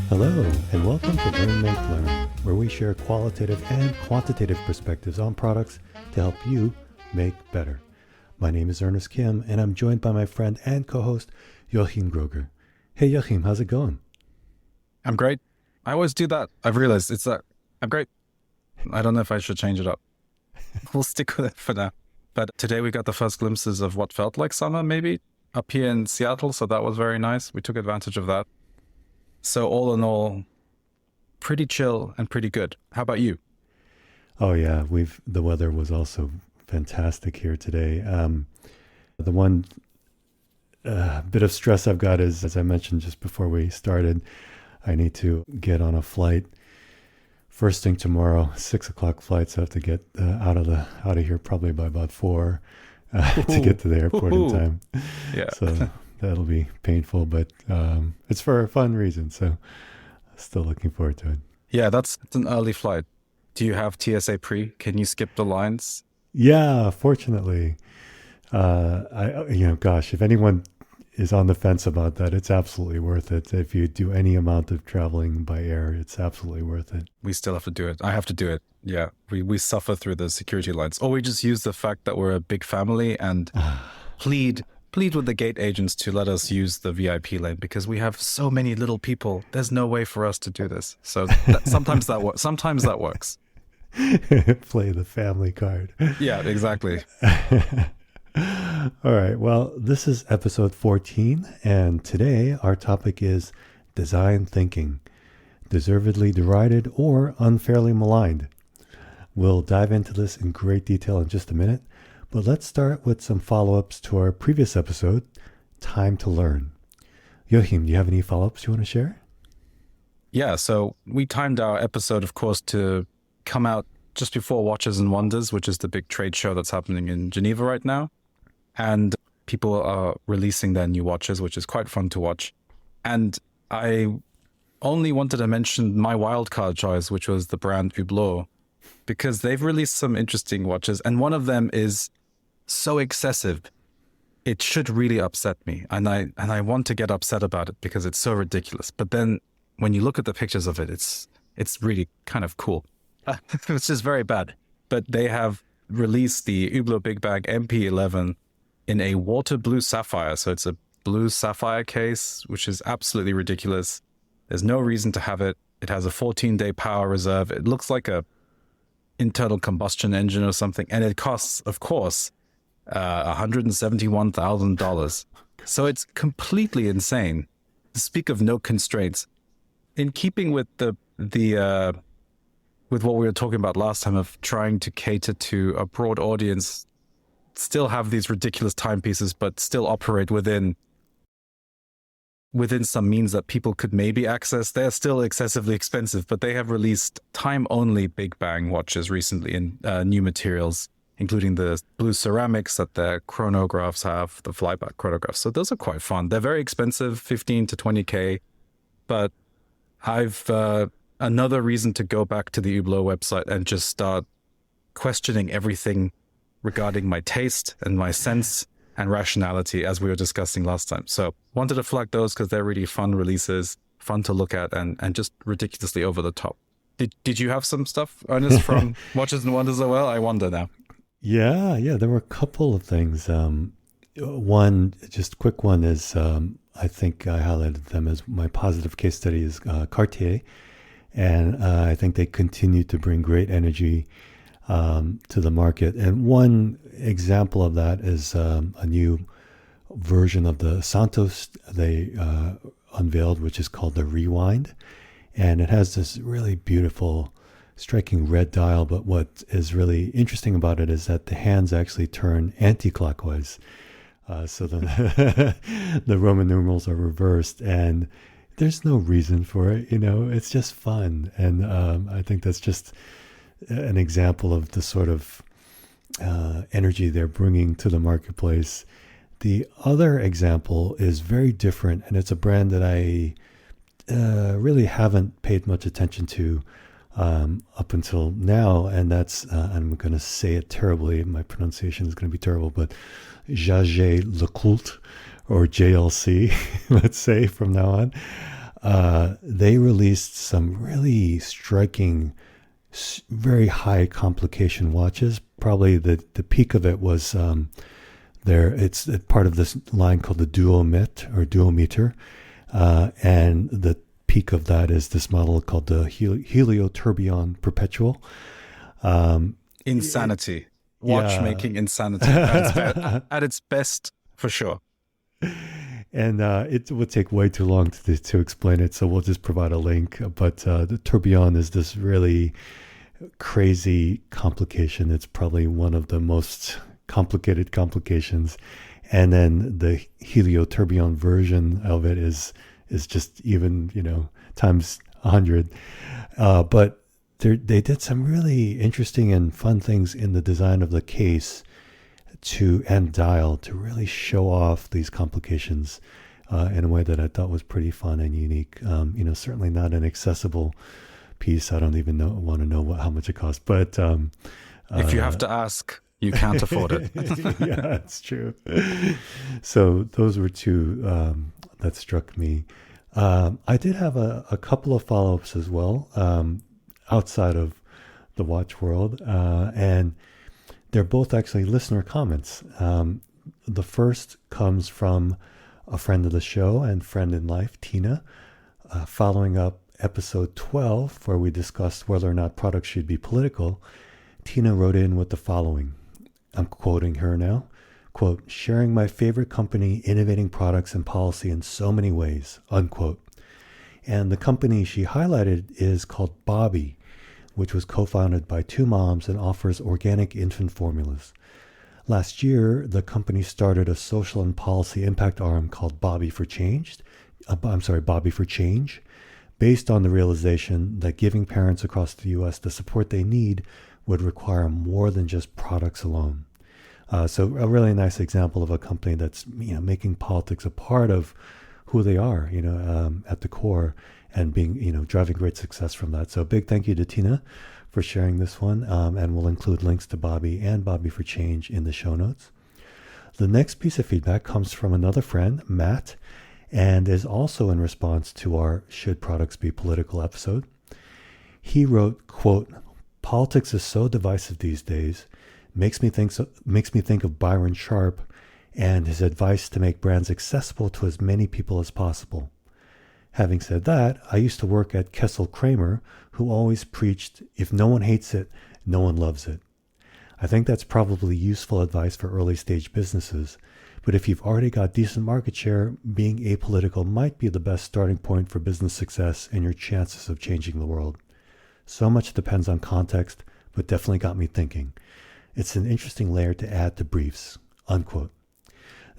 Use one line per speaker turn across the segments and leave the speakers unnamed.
Hello, and welcome to Learn, Make, Learn, where we share qualitative and quantitative perspectives on products to help you make better. My name is Ernest Kim, and I'm joined by my friend and co-host, Joachim Groger. Hey, Joachim, how's it going?
I'm great. I always do that. I've realized it's that I'm great. I don't know if I should change it up. We'll stick with it for now. But today we got the first glimpses of what felt like summer, maybe, up here in Seattle. So that was very nice. We took advantage of that. So all in all, pretty chill and pretty good. How about you?
Oh yeah, the weather was also fantastic here today. The one bit of stress I've got is, as I mentioned just before we started, I need to get on a flight first thing tomorrow, 6:00 flight. So I have to get out of here probably by about 4 to get to the airport in time.
Yeah.
So that'll be painful, but it's for a fun reason. So still looking forward to it.
Yeah, it's an early flight. Do you have TSA pre? Can you skip the lines?
Yeah, fortunately. If anyone is on the fence about that, it's absolutely worth it. If you do any amount of traveling by air, it's absolutely worth it.
We still have to do it. I have to do it. Yeah, we suffer through the security lines. Or we just use the fact that we're a big family and plead with the gate agents to let us use the VIP lane because we have so many little people. There's no way for us to do this. So sometimes that works. Sometimes that works.
Play the family card.
Yeah, exactly.
All right. Well, this is episode 14, and today our topic is design thinking, deservedly derided or unfairly maligned. We'll dive into this in great detail in just a minute, but let's start with some follow-ups to our previous episode, Time to Learn. Joachim, do you have any follow-ups you want to share?
Yeah, so we timed our episode, of course, to come out just before Watches and Wonders, which is the big trade show that's happening in Geneva right now. And people are releasing their new watches, which is quite fun to watch. And I only wanted to mention my wildcard choice, which was the brand Hublot, because they've released some interesting watches. And one of them is so excessive, it should really upset me. And I want to get upset about it because it's so ridiculous. But then when you look at the pictures of it, it's really kind of cool. It's just very bad. But they have released the Hublot Big Bag MP11 in a water blue sapphire. So it's a blue sapphire case, which is absolutely ridiculous. There's no reason to have it. It has a 14-day power reserve. It looks like a internal combustion engine or something. And it costs, of course, $171,000. So it's completely insane. To speak of no constraints, in keeping with with what we were talking about last time of trying to cater to a broad audience, still have these ridiculous timepieces, but still operate within some means that people could maybe access. They're still excessively expensive, but they have released time-only Big Bang watches recently in new materials, including the blue ceramics that their chronographs have, the flyback chronographs. So those are quite fun. They're very expensive, 15 to 20K, but I've another reason to go back to the Hublot website and just start questioning everything regarding my taste and my sense and rationality, as we were discussing last time. So wanted to flag those because they're really fun releases, fun to look at, and just ridiculously over the top. Did you have some stuff, Ernest, from Watches and Wonders as well? I wonder now.
Yeah, there were a couple of things. One, just quick one is, I think I highlighted them as my positive case study is Cartier. And I think they continue to bring great energy to the market. And one example of that is a new version of the Santos they unveiled, which is called the Rewind. And it has this really beautiful, striking red dial. But what is really interesting about it is that the hands actually turn anti-clockwise. So the Roman numerals are reversed. And there's no reason for it, it's just fun. And I think that's just an example of the sort of energy they're bringing to the marketplace. The other example is very different, and it's a brand that I really haven't paid much attention to up until now, and that's, I'm going to say it terribly, my pronunciation is going to be terrible, but Jaeger LeCoultre, or JLC, let's say from now on, they released some really striking, very high complication watches. Probably the peak of it was it's part of this line called the duometer, and the peak of that is this model called the Heliotourbillon Perpetual.
Insanity. Watchmaking insanity at its best, for sure.
And it would take way too long to explain it, so we'll just provide a link. But the tourbillon is this really crazy complication. It's probably one of the most complicated complications. And then the Heliotourbillon version of it is just even, times 100. But they did some really interesting and fun things in the design of the case and dial to really show off these complications in a way that I thought was pretty fun and unique. Certainly not an accessible piece. I don't even want to know how much it costs. But
if you have to ask, you can't afford it.
Yeah, that's true. So those were two that struck me. I did have a couple of follow-ups as well, outside of the watch world, and they're both actually listener comments. The first comes from a friend of the show and friend in life, Tina, following up episode 12, where we discussed whether or not products should be political. Tina wrote in with the following. I'm quoting her now. Quote, sharing my favorite company innovating products and policy in so many ways, unquote. And the company she highlighted is called Bobby, which was co-founded by two moms and offers organic infant formulas. Last year, the company started a social and policy impact arm called Bobby for Change, based on the realization that giving parents across the U.S. the support they need would require more than just products alone. So a really nice example of a company that's making politics a part of who they are, at the core, and being driving great success from that. So a big thank you to Tina for sharing this one, and we'll include links to Bobby and Bobby for Change in the show notes. The next piece of feedback comes from another friend, Matt, and is also in response to our Should Products Be Political episode. He wrote, quote, politics is so divisive these days, makes me think of Byron Sharp and his advice to make brands accessible to as many people as possible. Having said that, I used to work at Kessel Kramer, who always preached, if no one hates it, no one loves it. I think that's probably useful advice for early stage businesses, but if you've already got decent market share, being apolitical might be the best starting point for business success and your chances of changing the world. So much depends on context, but definitely got me thinking. It's an interesting layer to add to briefs, unquote.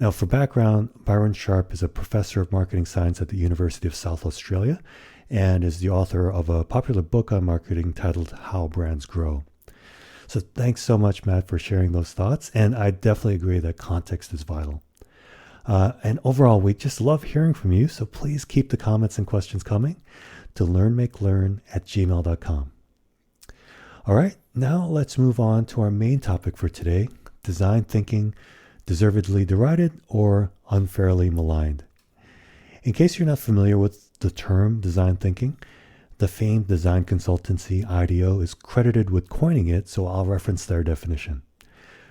Now, for background, Byron Sharp is a professor of marketing science at the University of South Australia and is the author of a popular book on marketing titled How Brands Grow. So thanks so much, Matt, for sharing those thoughts. And I definitely agree that context is vital. And overall, we just love hearing from you. So please keep the comments and questions coming to learnmakelearn@gmail.com. All right, now let's move on to our main topic for today, design thinking, deservedly derided or unfairly maligned. In case you're not familiar with the term design thinking, the famed design consultancy IDEO is credited with coining it, so I'll reference their definition.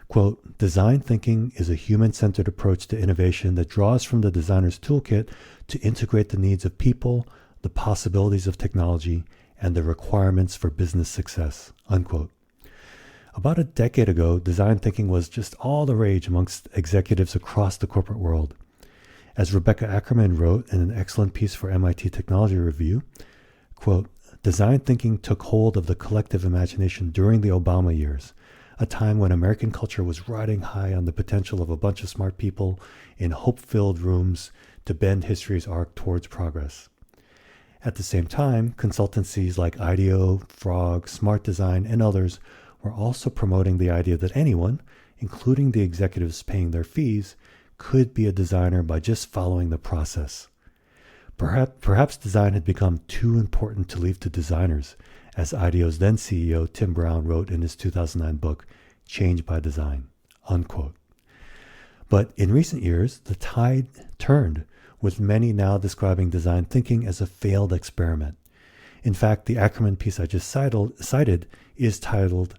Quote, design thinking is a human-centered approach to innovation that draws from the designer's toolkit to integrate the needs of people, the possibilities of technology, and the requirements for business success, unquote. About a decade ago, design thinking was just all the rage amongst executives across the corporate world. As Rebecca Ackerman wrote in an excellent piece for MIT Technology Review, quote, design thinking took hold of the collective imagination during the Obama years, a time when American culture was riding high on the potential of a bunch of smart people in hope-filled rooms to bend history's arc towards progress. At the same time, consultancies like IDEO, Frog, Smart Design, and others were also promoting the idea that anyone, including the executives paying their fees, could be a designer by just following the process. Perhaps design had become too important to leave to designers, as IDEO's then CEO Tim Brown wrote in his 2009 book, Change by Design, unquote. But in recent years, the tide turned, with many now describing design thinking as a failed experiment. In fact, the Ackerman piece I just cited is titled,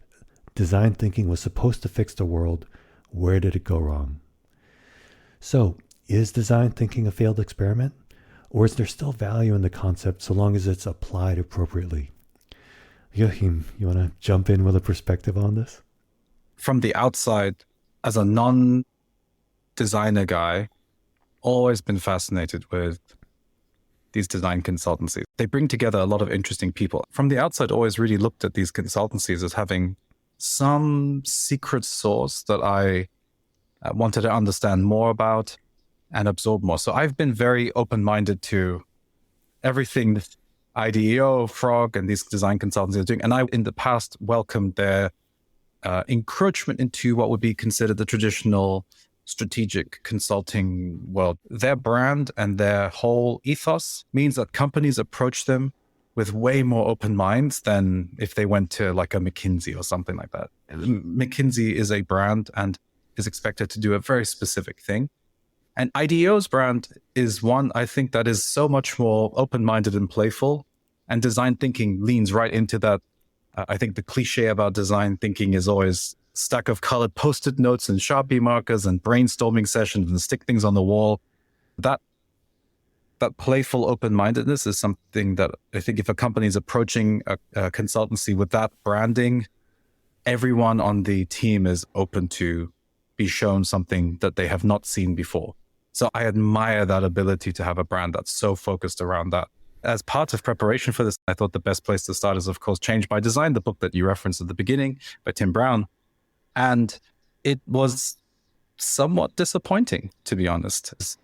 Design Thinking Was Supposed to Fix the World. Where did it go wrong? So, is design thinking a failed experiment? Or is there still value in the concept so long as it's applied appropriately? Joachim, you want to jump in with a perspective on this?
From the outside, as a non-designer guy, always been fascinated with these design consultancies. They bring together a lot of interesting people. From the outside, always really looked at these consultancies as having some secret sauce that I wanted to understand more about and absorb more. So I've been very open-minded to everything that IDEO, Frog, and these design consultancies are doing. And I, in the past, welcomed their encroachment into what would be considered the traditional strategic consulting world. Their brand and their whole ethos means that companies approach them with way more open minds than if they went to like a McKinsey or something like that. McKinsey is a brand and is expected to do a very specific thing. And IDEO's brand is one, I think, that is so much more open-minded and playful. And design thinking leans right into that. I think the cliche about design thinking is always stack of colored Post-it notes and Sharpie markers and brainstorming sessions and stick things on the wall. That playful open-mindedness is something that I think if a company is approaching a consultancy with that branding, everyone on the team is open to be shown something that they have not seen before. So I admire that ability to have a brand that's so focused around that. As part of preparation for this, I thought the best place to start is, of course, Change by Design, the book that you referenced at the beginning by Tim Brown. And it was somewhat disappointing, to be honest.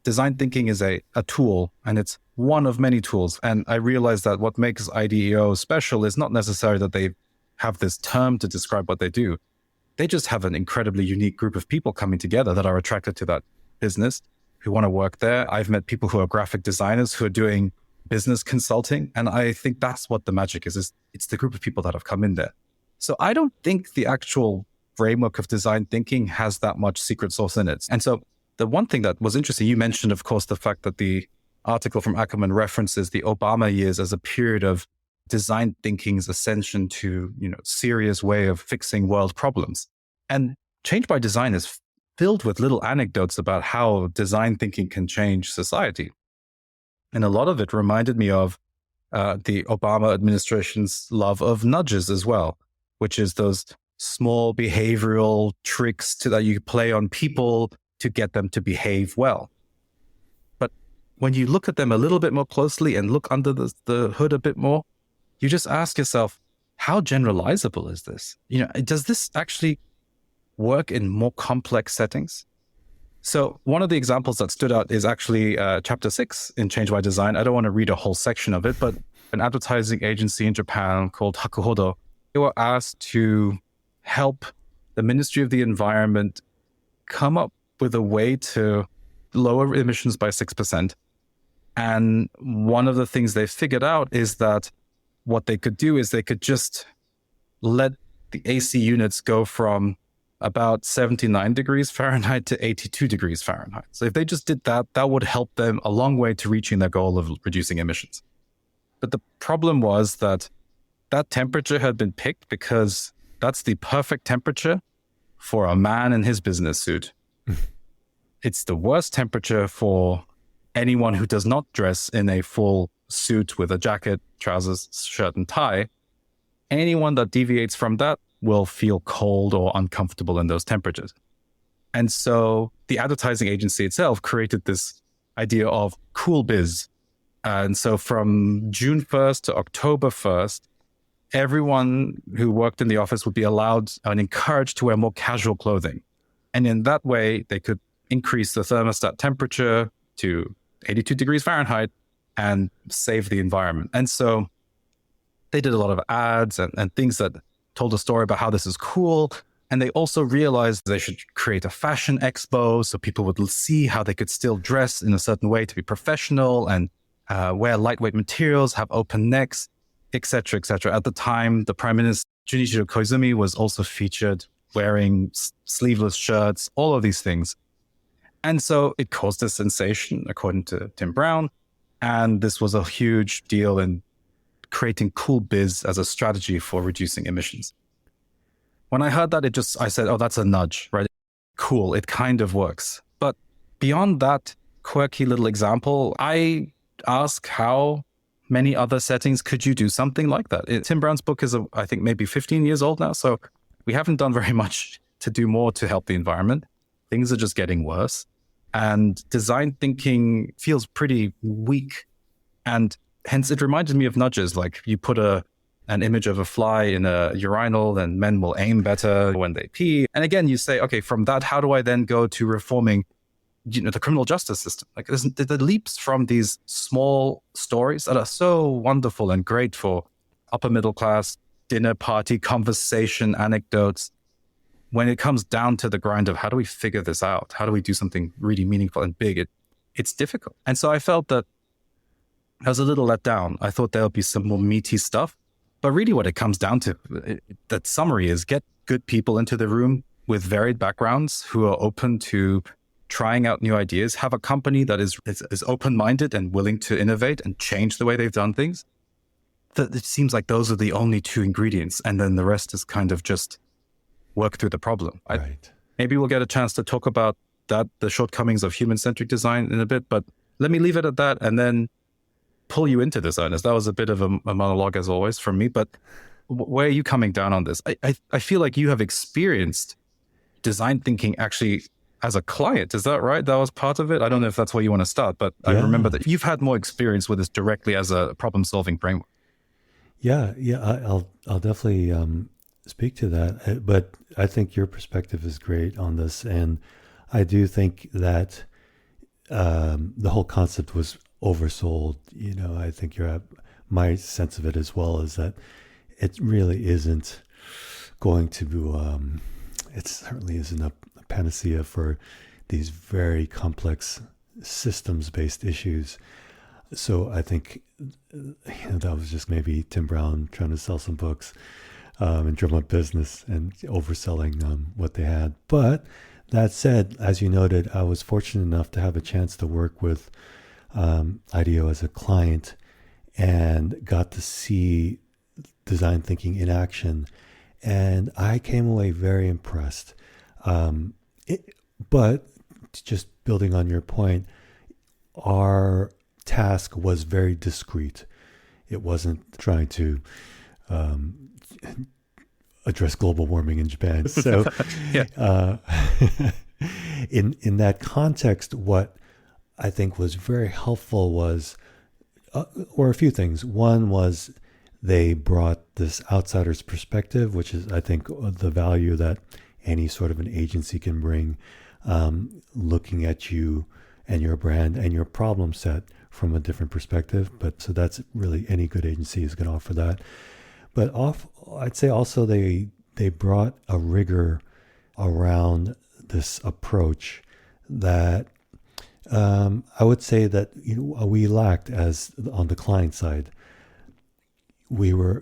Design thinking is a tool, and it's one of many tools. And I realized that what makes IDEO special is not necessarily that they have this term to describe what they do. They just have an incredibly unique group of people coming together that are attracted to that business, who want to work there. I've met people who are graphic designers who are doing business consulting. And I think that's what the magic is it's the group of people that have come in there. So I don't think the actual framework of design thinking has that much secret sauce in it. And so the one thing that was interesting, you mentioned, of course, the fact that the article from Ackerman references the Obama years as a period of design thinking's ascension to, serious way of fixing world problems. And Change by Design is filled with little anecdotes about how design thinking can change society. And a lot of it reminded me of the Obama administration's love of nudges as well, which is those small behavioral tricks that you play on people to get them to behave well. But when you look at them a little bit more closely and look under the hood a bit more, you just ask yourself, how generalizable is this? Does this actually work in more complex settings? So one of the examples that stood out is actually chapter 6 in Change by Design. I don't want to read a whole section of it, but an advertising agency in Japan called Hakuhodo, they were asked to help the Ministry of the Environment come up with a way to lower emissions by 6%. And one of the things they figured out is that what they could do is they could just let the AC units go from about 79 degrees Fahrenheit to 82 degrees Fahrenheit. So if they just did that, that would help them a long way to reaching their goal of reducing emissions. But the problem was that temperature had been picked because that's the perfect temperature for a man in his business suit. It's the worst temperature for anyone who does not dress in a full suit with a jacket, trousers, shirt, and tie. Anyone that deviates from that will feel cold or uncomfortable in those temperatures. And so the advertising agency itself created this idea of cool biz. And so from June 1st to October 1st, everyone who worked in the office would be allowed and encouraged to wear more casual clothing. And in that way, they could increase the thermostat temperature to 82 degrees Fahrenheit and save the environment. And so they did a lot of ads and things that told a story about how this is cool. And they also realized they should create a fashion expo so people would see how they could still dress in a certain way to be professional and wear lightweight materials, have open necks, etc., etc. At the time, the Prime Minister, Junichiro Koizumi, was also featured wearing sleeveless shirts, all of these things. And so it caused a sensation, according to Tim Brown. And this was a huge deal in creating cool biz as a strategy for reducing emissions. When I heard that, I said, oh, that's a nudge, right? Cool, it kind of works. But beyond that quirky little example, I ask how many other settings could you do something like that? Tim Brown's book is, I think, maybe 15 years old now. So we haven't done very much to do more to help the environment. Things are just getting worse. And design thinking feels pretty weak. And hence it reminded me of nudges. Like you put an image of a fly in a urinal and men will aim better when they pee. And again, you say, okay, from that, how do I then go to reforming the criminal justice system? Like the leaps from these small stories that are so wonderful and great for upper middle class, dinner party, conversation, anecdotes. When it comes down to the grind of how do we figure this out? How do we do something really meaningful and big? It's difficult. And so I felt that I was a little let down. I thought there would be some more meaty stuff. But really what it comes down to, that summary is get good people into the room with varied backgrounds who are open to trying out new ideas, have a company that is open-minded and willing to innovate and change the way they've done things. It seems like those are the only two ingredients. And then the rest is kind of just work through the problem.
Right.
Maybe we'll get a chance to talk about that, the shortcomings of human-centric design in a bit, but let me leave it at that and then pull you into this, Ernest. That was a bit of a monologue as always from me, but where are you coming down on this? I feel like you have experienced design thinking actually as a client. Is that right? That was part of it? I don't know if that's where you want to start, but yeah. I remember that you've had more experience with this directly as a problem-solving framework.
Yeah, I'll definitely speak to that. But I think your perspective is great on this, and I do think that the whole concept was oversold. I think my sense of it as well is that it really isn't going to. It certainly isn't a panacea for these very complex systems-based issues. So I think that was just maybe Tim Brown trying to sell some books and drum up business and overselling what they had. But that said, as you noted, I was fortunate enough to have a chance to work with IDEO as a client and got to see design thinking in action. And I came away very impressed. But just building on your point, our task was very discreet. It wasn't trying to address global warming in Japan. So in that context, what I think was very helpful was, or a few things. One was they brought this outsider's perspective, which is, I think, the value that any sort of an agency can bring, looking at you and your brand and your problem set from a different perspective. But so that's really, any good agency is going to offer that. But I'd say also they brought a rigor around this approach that I would say that we lacked as on the client side. We were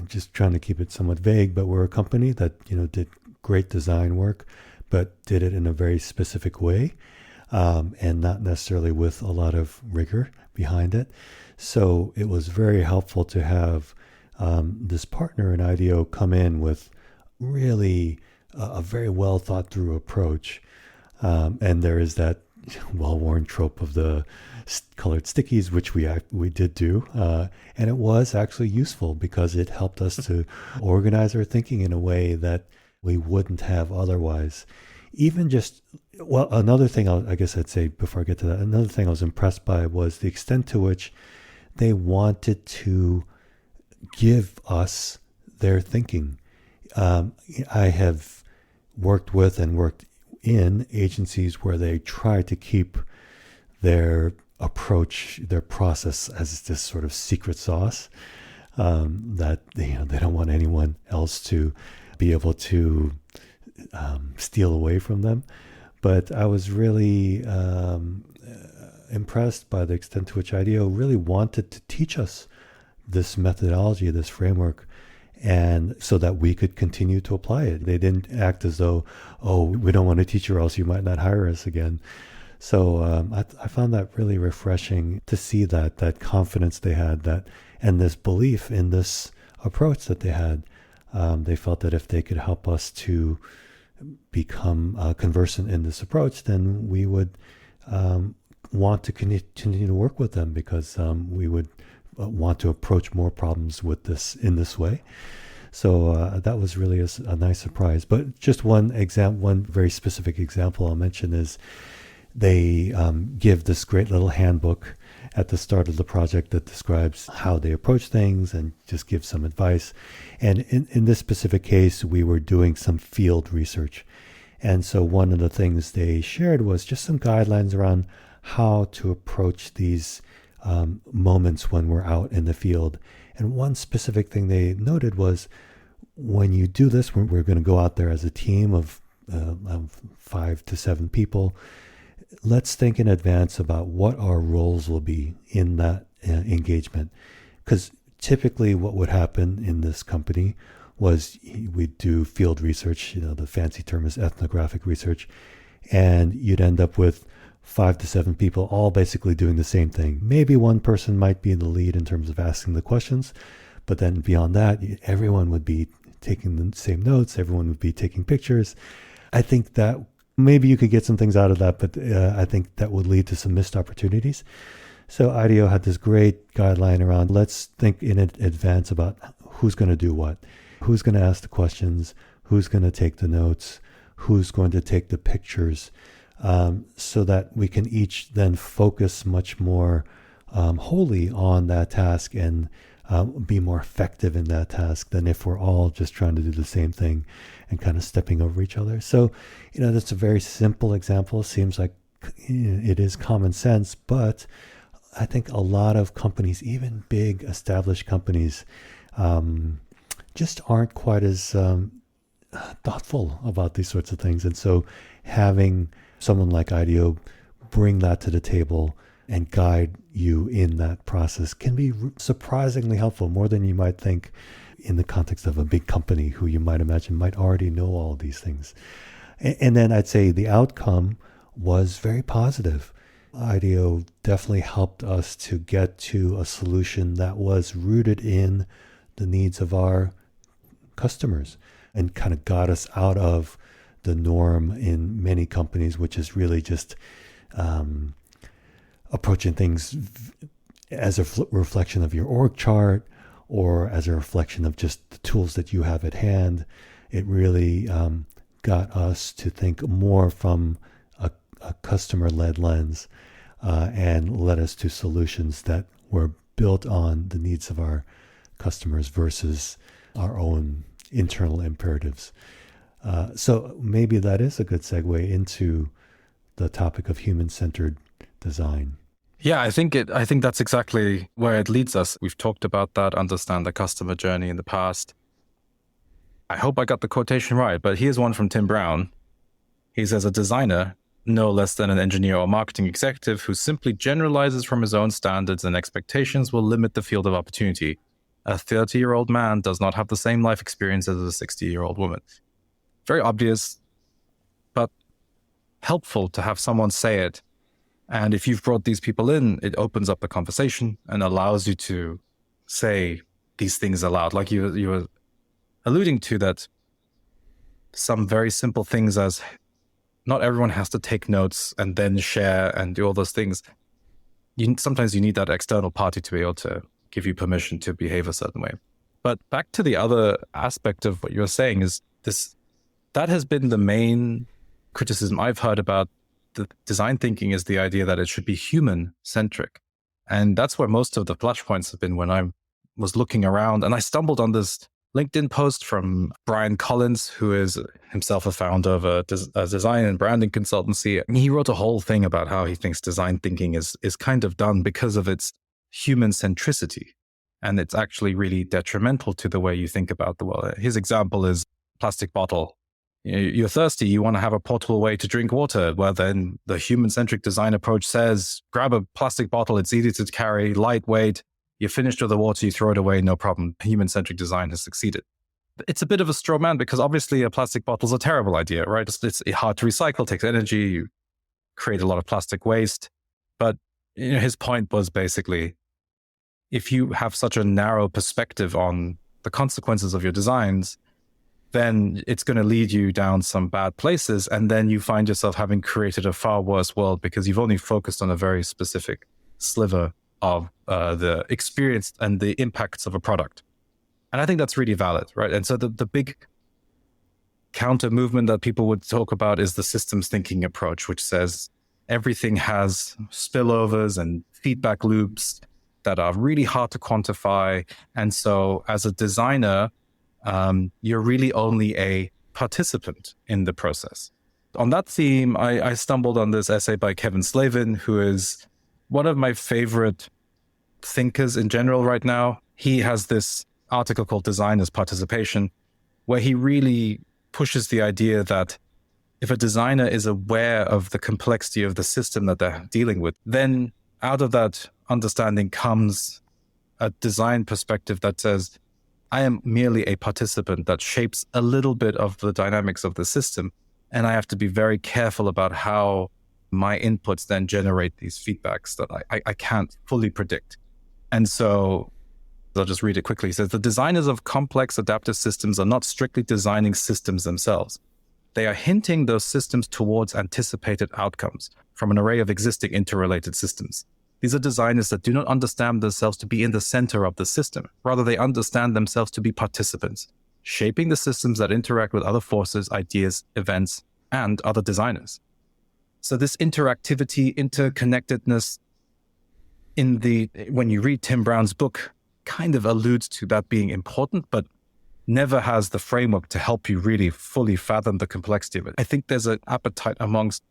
just trying to keep it somewhat vague, but we're a company that did great design work, but did it in a very specific way, and not necessarily with a lot of rigor behind it. So it was very helpful to have this partner in IDEO come in with really a very well thought through approach. And there is that well-worn trope of the colored stickies, which we did do. And it was actually useful because it helped us to organize our thinking in a way that we wouldn't have otherwise. Even just, another thing I guess I'd say before I get to that, another thing I was impressed by was the extent to which they wanted to give us their thinking. I have worked with and worked in agencies where they try to keep their approach, their process as this sort of secret sauce that they don't want anyone else to be able to steal away from them. But I was really impressed by the extent to which IDEO really wanted to teach us this methodology, this framework, and so that we could continue to apply it. They didn't act as though, oh, we don't want to teach you or else you might not hire us again. So I found that really refreshing to see that confidence they had, that and this belief in this approach that they had. They felt that if they could help us to become conversant in this approach, then we would want to continue to work with them, because we would want to approach more problems with this in this way. So that was really a nice surprise. But just one very specific example I'll mention is they give this great little handbook at the start of the project that describes how they approach things and just gives some advice. And in this specific case, we were doing some field research. And so one of the things they shared was just some guidelines around how to approach these moments when we're out in the field. And one specific thing they noted was, when you do this, we're going to go out there as a team of 5 to 7 people. Let's think in advance about what our roles will be in that engagement. Because typically what would happen in this company was we'd do field research, the fancy term is ethnographic research, and you'd end up with 5 to 7 people all basically doing the same thing. Maybe one person might be in the lead in terms of asking the questions, but then beyond that, everyone would be taking the same notes, everyone would be taking pictures. I think that maybe you could get some things out of that, but I think that would lead to some missed opportunities. So IDEO had this great guideline around, let's think in advance about who's going to do what, who's going to ask the questions, who's going to take the notes, who's going to take the pictures, so that we can each then focus much more wholly on that task and be more effective in that task than if we're all just trying to do the same thing and kind of stepping over each other. So, that's a very simple example. Seems like it is common sense, but I think a lot of companies, even big established companies, just aren't quite as thoughtful about these sorts of things. And so having someone like IDEO bring that to the table and guide you in that process can be surprisingly helpful, more than you might think in the context of a big company who you might imagine might already know all of these things. And then I'd say the outcome was very positive. IDEO definitely helped us to get to a solution that was rooted in the needs of our customers and kind of got us out of the norm in many companies, which is really just approaching things as a reflection of your org chart or as a reflection of just the tools that you have at hand. It really got us to think more from a customer-led lens and led us to solutions that were built on the needs of our customers versus our own internal imperatives. So maybe that is a good segue into the topic of human-centered design.
Yeah, I think that's exactly where it leads us. We've talked about that, understand the customer journey in the past. I hope I got the quotation right, but here's one from Tim Brown. He says, a designer, no less than an engineer or marketing executive who simply generalizes from his own standards and expectations will limit the field of opportunity. A 30-year-old man does not have the same life experience as a 60-year-old woman. Very obvious, but helpful to have someone say it. And if you've brought these people in, it opens up the conversation and allows you to say these things aloud. Like you were alluding to, that some very simple things as not everyone has to take notes and then share and do all those things. Sometimes you need that external party to be able to give you permission to behave a certain way. But back to the other aspect of what you're saying is this, that has been the main criticism I've heard about the design thinking, is the idea that it should be human-centric. And that's where most of the flashpoints have been when I was looking around. And I stumbled on this LinkedIn post from Brian Collins, who is himself a founder of a design and branding consultancy. And he wrote a whole thing about how he thinks design thinking is kind of done because of its human centricity. And it's actually really detrimental to the way you think about the world. His example is plastic bottle. You're thirsty, you want to have a portable way to drink water. Well, then the human-centric design approach says, grab a plastic bottle, it's easy to carry, lightweight, You're finished with the water, you throw it away, no problem. Human-centric design has succeeded. It's a bit of a straw man because obviously a plastic bottle is a terrible idea, right? It's hard to recycle, takes energy, you create a lot of plastic waste. But his point was basically, if you have such a narrow perspective on the consequences of your designs, then it's going to lead you down some bad places. And then you find yourself having created a far worse world because you've only focused on a very specific sliver of the experience and the impacts of a product. And I think that's really valid, right? And so the big counter movement that people would talk about is the systems thinking approach, which says everything has spillovers and feedback loops that are really hard to quantify. And so as a designer, you're really only a participant in the process. On that theme, I stumbled on this essay by Kevin Slavin, who is one of my favorite thinkers in general right now. He has this article called Design as Participation, where he really pushes the idea that if a designer is aware of the complexity of the system that they're dealing with, then out of that understanding comes a design perspective that says, I am merely a participant that shapes a little bit of the dynamics of the system. And I have to be very careful about how my inputs then generate these feedbacks that I can't fully predict. And so I'll just read it quickly. It says, the designers of complex adaptive systems are not strictly designing systems themselves. They are hinting those systems towards anticipated outcomes from an array of existing interrelated systems. These are designers that do not understand themselves to be in the center of the system. Rather, they understand themselves to be participants, shaping the systems that interact with other forces, ideas, events, and other designers. So this interactivity, interconnectedness when you read Tim Brown's book, kind of alludes to that being important, but never has the framework to help you really fully fathom the complexity of it. I think there's an appetite amongst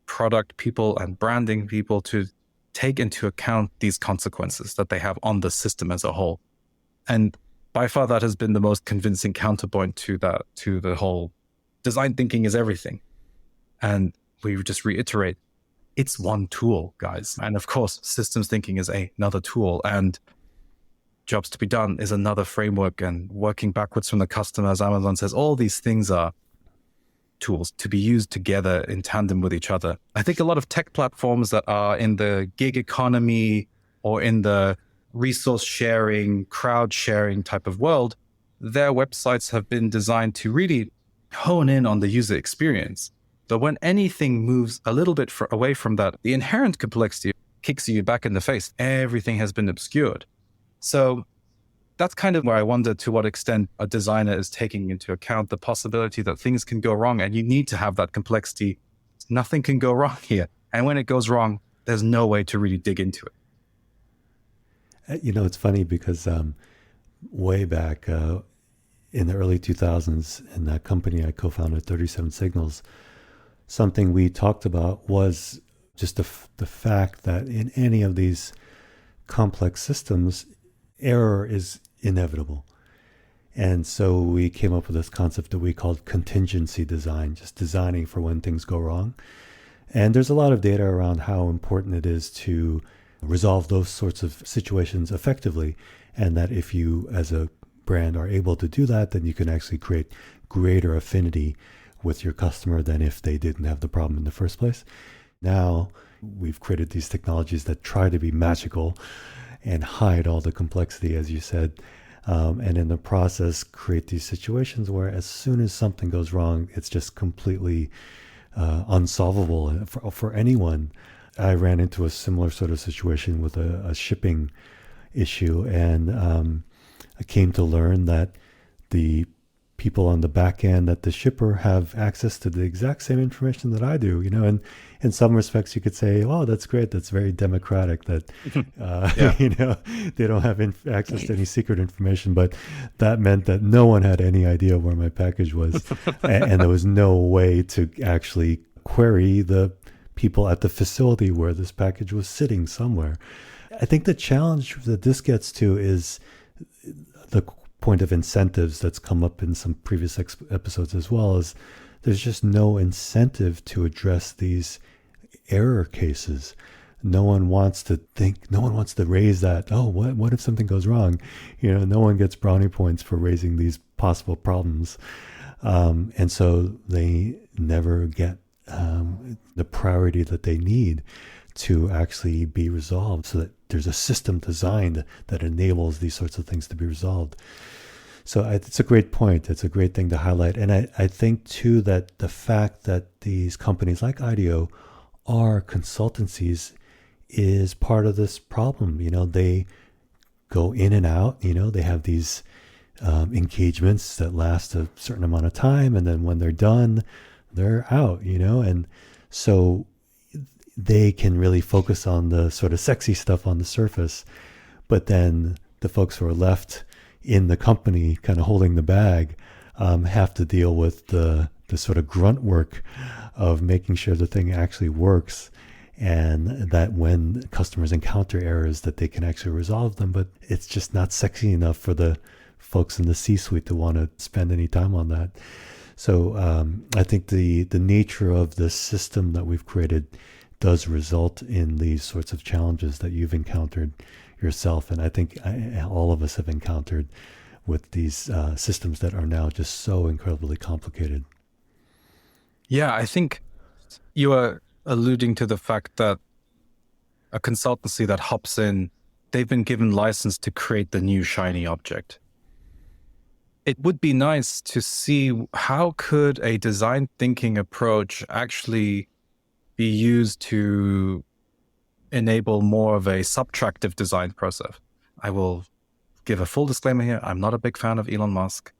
product people and branding people to take into account these consequences that they have on the system as a whole. And by far, that has been the most convincing counterpoint to the whole design thinking is everything. And we just reiterate, it's one tool, guys. And of course, systems thinking is another tool, and jobs to be done is another framework, and working backwards from the customer, as Amazon says, all these things are tools to be used together in tandem with each other. I think a lot of tech platforms that are in the gig economy or in the resource sharing, crowd sharing type of world, their websites have been designed to really hone in on the user experience. But when anything moves a little bit away from that, the inherent complexity kicks you back in the face. Everything has been obscured. So that's kind of where I wonder to what extent a designer is taking into account the possibility that things can go wrong, and you need to have that complexity. Nothing can go wrong here. And when it goes wrong, there's no way to really dig into it.
It's funny because way back in the early 2000s, in that company I co-founded, 37 Signals, something we talked about was just the fact that in any of these complex systems, error is inevitable. And so we came up with this concept that we called contingency design, just designing for when things go wrong. And there's a lot of data around how important it is to resolve those sorts of situations effectively. And that if you, as a brand, are able to do that, then you can actually create greater affinity with your customer than if they didn't have the problem in the first place. Now, we've created these technologies that try to be magical and hide all the complexity, as you said, and in the process create these situations where as soon as something goes wrong, it's just completely unsolvable for anyone. I ran into a similar sort of situation with a shipping issue, and I came to learn that the people on the back end at the shipper have access to the exact same information that I do, and in some respects you could say, oh, that's great. That's very democratic that, they don't have access to any secret information, but that meant that no one had any idea where my package was. and there was no way to actually query the people at the facility where this package was sitting somewhere. I think the challenge that this gets to is the point of incentives that's come up in some previous episodes as well, is there's just no incentive to address these error cases. no one wants to think, no one wants to raise that, oh, what if something goes wrong? No one gets brownie points for raising these possible problems. And so they never get the priority that they need to actually be resolved, so that there's a system designed that enables these sorts of things to be resolved. So it's a great point. It's a great thing to highlight. And I think, too, that the fact that these companies like IDEO are consultancies is part of this problem. They go in and out. They have these engagements that last a certain amount of time. And then when they're done, they're out, and so they can really focus on the sort of sexy stuff on the surface. But then the folks who are left in the company kind of holding the bag have to deal with the sort of grunt work of making sure the thing actually works, and that when customers encounter errors that they can actually resolve them. But it's just not sexy enough for the folks in the C-suite to want to spend any time on that. So I think the nature of the system that we've created does result in these sorts of challenges that you've encountered yourself. And I think all of us have encountered with these systems that are now just so incredibly complicated.
Yeah, I think you are alluding to the fact that a consultancy that hops in, they've been given license to create the new shiny object. It would be nice to see how could a design thinking approach actually be used to enable more of a subtractive design process. I will give a full disclaimer here. I'm not a big fan of Elon Musk,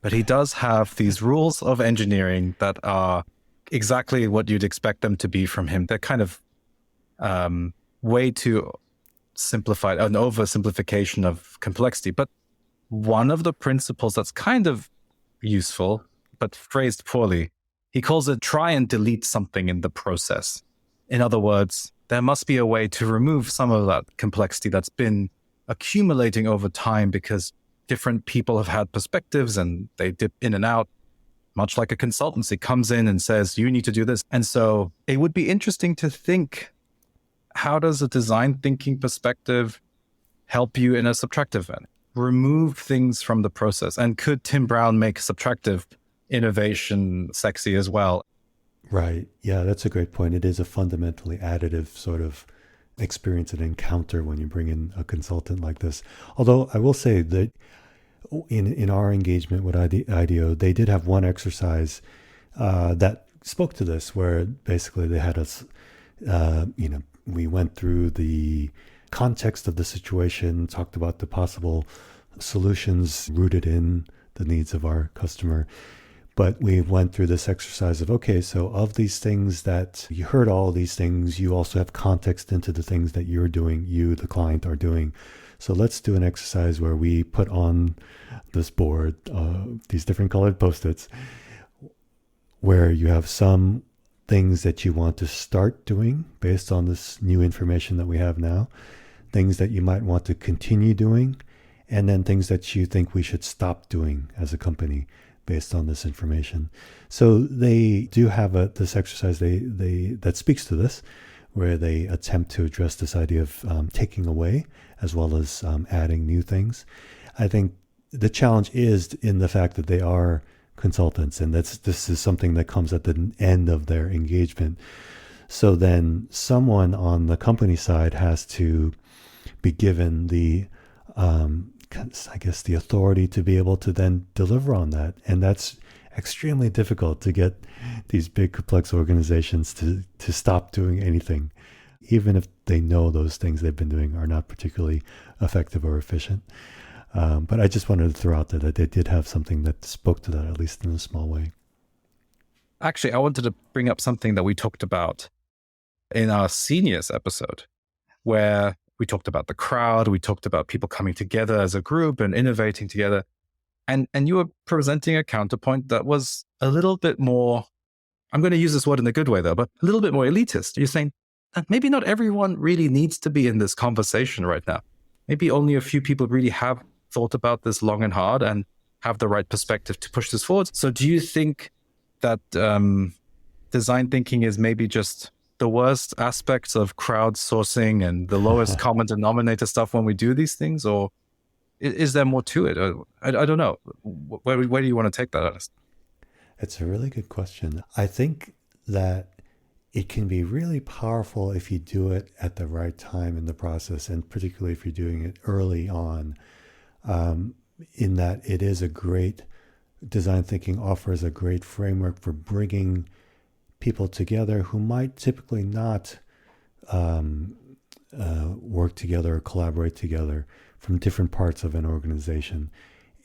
but he does have these rules of engineering that are exactly what you'd expect them to be from him. They're kind of way too simplified, an oversimplification of complexity. But one of the principles that's kind of useful, but phrased poorly, he calls it try and delete something in the process. In other words, there must be a way to remove some of that complexity that's been accumulating over time because different people have had perspectives and they dip in and out, much like a consultancy comes in and says, you need to do this. And so it would be interesting to think, how does a design thinking perspective help you in a subtractive end? Remove things from the process. And could Tim Brown make subtractive innovation sexy as well?
Right. Yeah, that's a great point. It is a fundamentally additive sort of experience and encounter when you bring in a consultant like this. Although I will say that in our engagement with IDEO, they did have one exercise that spoke to this, where basically they had us, we went through the context of the situation, talked about the possible solutions rooted in the needs of our customer. But we went through this exercise of, okay, so of these things that you heard, all these things, you also have context into the things that you're doing, you, the client, are doing. So let's do an exercise where we put on this board, these different colored Post-its, where you have some things that you want to start doing based on this new information that we have now, things that you might want to continue doing, and then things that you think we should stop doing as a company based on this information. So they do have this exercise that speaks to this, where they attempt to address this idea of taking away as well as adding new things. I think the challenge is in the fact that they are consultants, and this is something that comes at the end of their engagement. So then someone on the company side has to be given the the authority to be able to then deliver on that. And that's extremely difficult to get these big, complex organizations to stop doing anything, even if they know those things they've been doing are not particularly effective or efficient. But I just wanted to throw out there that they did have something that spoke to that, at least in a small way.
Actually, I wanted to bring up something that we talked about in our seniors episode, where we talked about the crowd, we talked about people coming together as a group and innovating together. And you were presenting a counterpoint that was a little bit more, I'm going to use this word in a good way though, but a little bit more elitist. You're saying that maybe not everyone really needs to be in this conversation right now. Maybe only a few people really have thought about this long and hard and have the right perspective to push this forward. So do you think that design thinking is maybe just the worst aspects of crowdsourcing and the lowest common denominator stuff when we do these things, or is there more to it? I don't know. Where do you want to take that, Ernest?
It's a really good question. I think that it can be really powerful if you do it at the right time in the process, and particularly if you're doing it early on, in that it is a great design thinking offers a great framework for bringing people together who might typically not work together or collaborate together from different parts of an organization,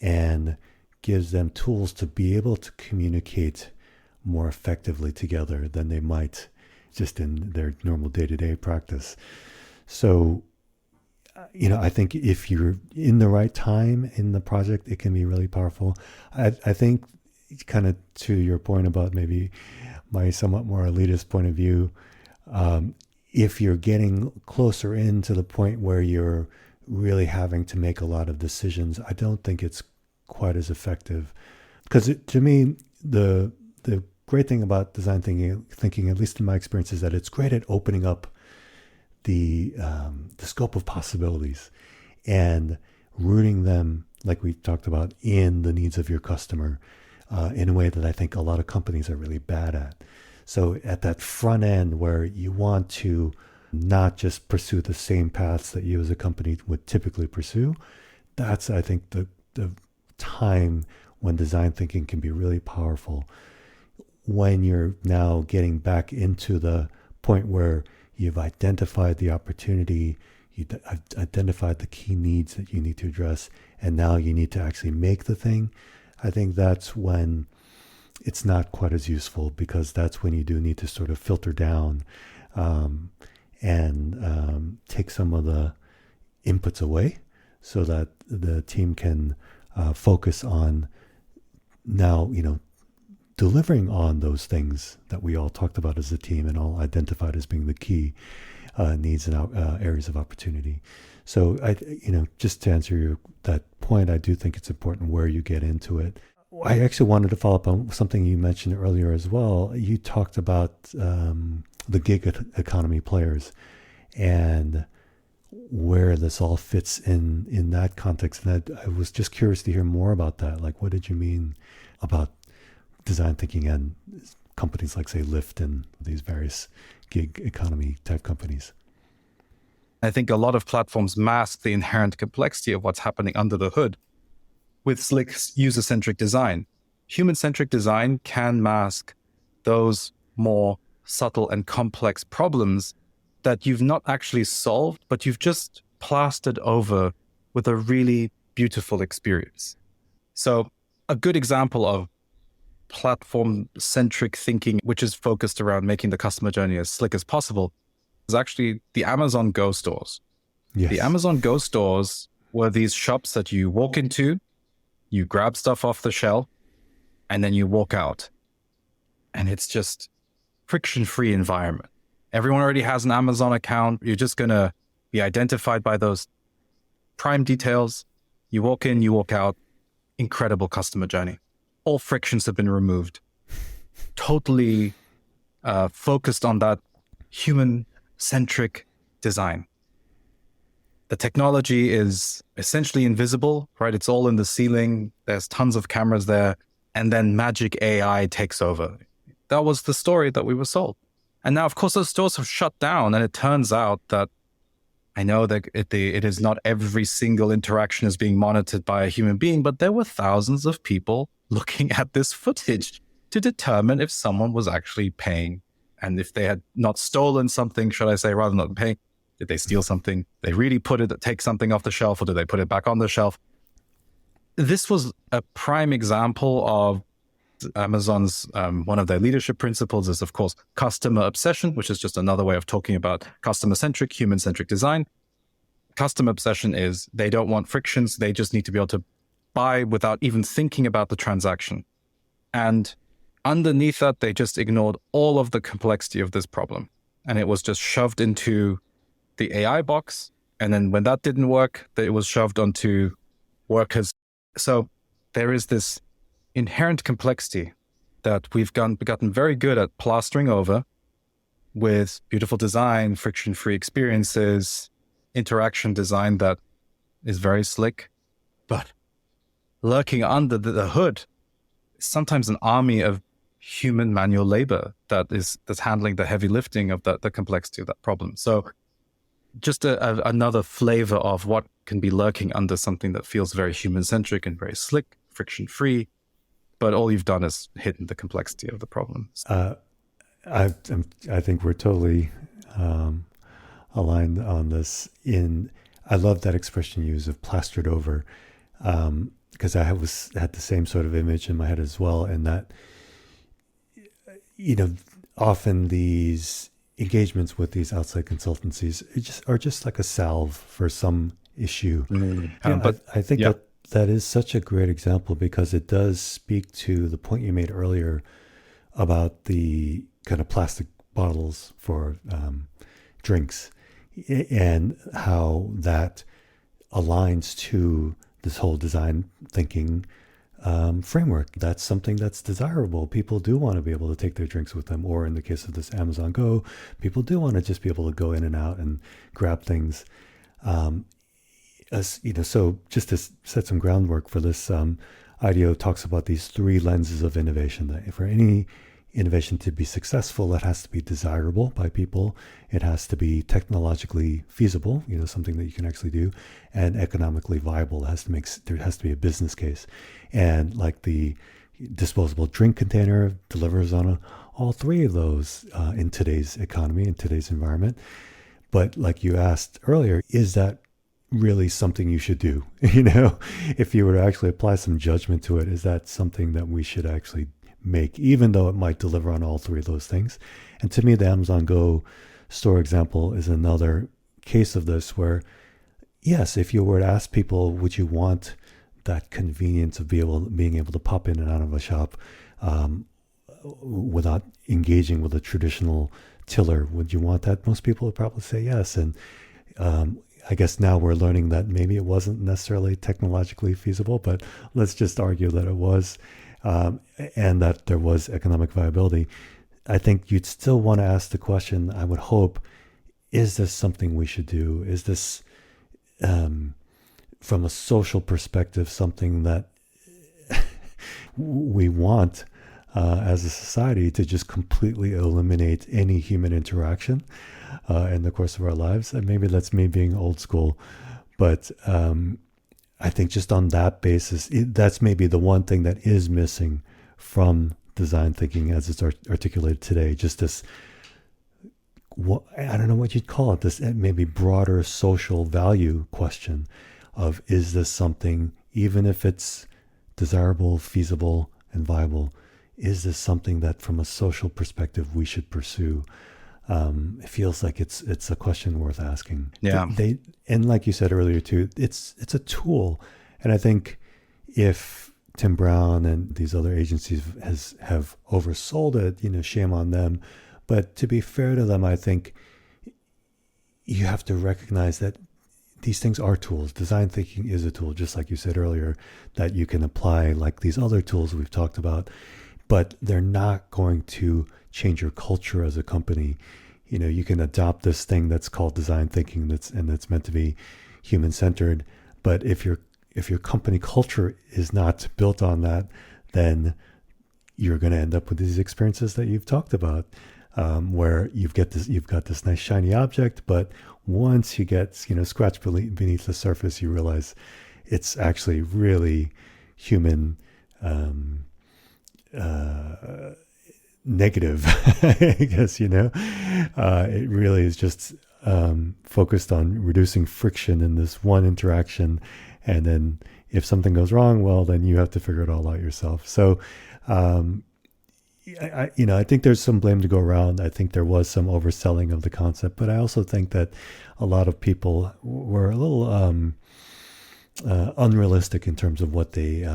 and gives them tools to be able to communicate more effectively together than they might just in their normal day-to-day practice. So, I think if you're in the right time in the project, it can be really powerful. I think, kind of to your point about maybe my somewhat more elitist point of view, if you're getting closer in to the point where you're really having to make a lot of decisions, I don't think it's quite as effective. Because to me, the great thing about design thinking, at least in my experience, is that it's great at opening up the scope of possibilities and rooting them, like we talked about, in the needs of your customer in a way that I think a lot of companies are really bad at. So at that front end where you want to not just pursue the same paths that you as a company would typically pursue, that's, I think, the time when design thinking can be really powerful. When you're now getting back into the point where you've identified the opportunity, you've identified the key needs that you need to address, and now you need to actually make the thing, I think that's when it's not quite as useful, because that's when you do need to sort of filter down and take some of the inputs away so that the team can focus on now, delivering on those things that we all talked about as a team and all identified as being the key needs and areas of opportunity. So just to answer that point, I do think it's important where you get into it. I actually wanted to follow up on something you mentioned earlier as well. You talked about the gig economy players and where this all fits in that context. And I was just curious to hear more about that. Like, what did you mean about design thinking and companies like, say, Lyft and these various gig economy type companies?
I think a lot of platforms mask the inherent complexity of what's happening under the hood with slick user-centric design. Human-centric design can mask those more subtle and complex problems that you've not actually solved, but you've just plastered over with a really beautiful experience. So a good example of platform-centric thinking, which is focused around making the customer journey as slick as possible, is actually the Amazon Go stores.
Yes.
The Amazon Go stores were these shops that you walk into, you grab stuff off the shelf, and then you walk out. And it's just friction-free environment. Everyone already has an Amazon account. You're just going to be identified by those prime details. You walk in, you walk out. Incredible customer journey. All frictions have been removed. Totally focused on that human-centric design. The technology is essentially invisible, right? It's all in the ceiling. There's tons of cameras there. And then magic AI takes over. That was the story that we were sold. And now, of course, those stores have shut down. And it turns out that I know that it is not every single interaction is being monitored by a human being, but there were thousands of people looking at this footage to determine if someone was actually paying. And if they had not stolen something, should I say, rather than not paying, did they steal something? They really take something off the shelf, or did they put it back on the shelf? This was a prime example of Amazon's, one of their leadership principles is, of course, customer obsession, which is just another way of talking about customer-centric, human-centric design. Customer obsession is they don't want frictions. They just need to be able to buy without even thinking about the transaction. And underneath that, they just ignored all of the complexity of this problem. And it was just shoved into the AI box. And then when that didn't work, it was shoved onto workers. So there is this inherent complexity that we've gotten very good at plastering over with beautiful design, friction-free experiences, interaction design that is very slick. But lurking under the hood is sometimes an army of human manual labor that's handling the heavy lifting of the complexity of that problem. So just another flavor of what can be lurking under something that feels very human-centric and very slick, friction-free, but all you've done is hidden the complexity of the problem.
I think we're totally aligned on this. I love that expression you use of plastered over, because I had the same sort of image in my head as well, and that often these engagements with these outside consultancies are just like a salve for some issue. But I think that is such a great example, because it does speak to the point you made earlier about the kind of plastic bottles for drinks, and how that aligns to this whole design thinking framework. That's something that's desirable. People do want to be able to take their drinks with them, or in the case of this Amazon Go, people do want to just be able to go in and out and grab things. So just to set some groundwork for this, IDEO talks about these three lenses of innovation. That for any innovation to be successful, it has to be desirable by people, it has to be technologically feasible, something that you can actually do, and economically viable. There has to be a business case. And like the disposable drink container delivers on all three of those in today's economy, in today's environment. But like you asked earlier, is that really something you should do? If you were to actually apply some judgment to it, is that something that we should actually make, even though it might deliver on all three of those things? And to me, the Amazon Go store example is another case of this, where yes, if you were to ask people, would you want that convenience of being able to pop in and out of a shop without engaging with a traditional tiller, would you want that? Most people would probably say yes. And I guess now we're learning that maybe it wasn't necessarily technologically feasible, but let's just argue that it was, and that there was economic viability. I think you'd still want to ask the question, I would hope, is this something we should do? Is this, from a social perspective, something that we want as a society to just completely eliminate any human interaction in the course of our lives? And maybe that's me being old school, but I think just on that basis, that's maybe the one thing that is missing from design thinking as it's articulated today. Just this, I don't know what you'd call it, this maybe broader social value question of, is this something, even if it's desirable, feasible, and viable, is this something that from a social perspective we should pursue? It feels like it's a question worth asking.
Yeah.
And like you said earlier too, it's a tool. And I think if Tim Brown and these other agencies have oversold it, shame on them. But to be fair to them, I think you have to recognize that these things are tools. Design thinking is a tool, just like you said earlier, that you can apply like these other tools we've talked about, but they're not going to change your culture as a company. You can adopt this thing that's called design thinking that's meant to be human centered, but if your company culture is not built on that, then you're going to end up with these experiences that you've talked about, where you've got this nice shiny object, but once you get scratched beneath the surface, you realize it's actually really human negative. I guess it really is just focused on reducing friction in this one interaction, and then if something goes wrong, well, then you have to figure it all out yourself. So I think there's some blame to go around. I think there was some overselling of the concept, but I also think that a lot of people were a little unrealistic in terms of what they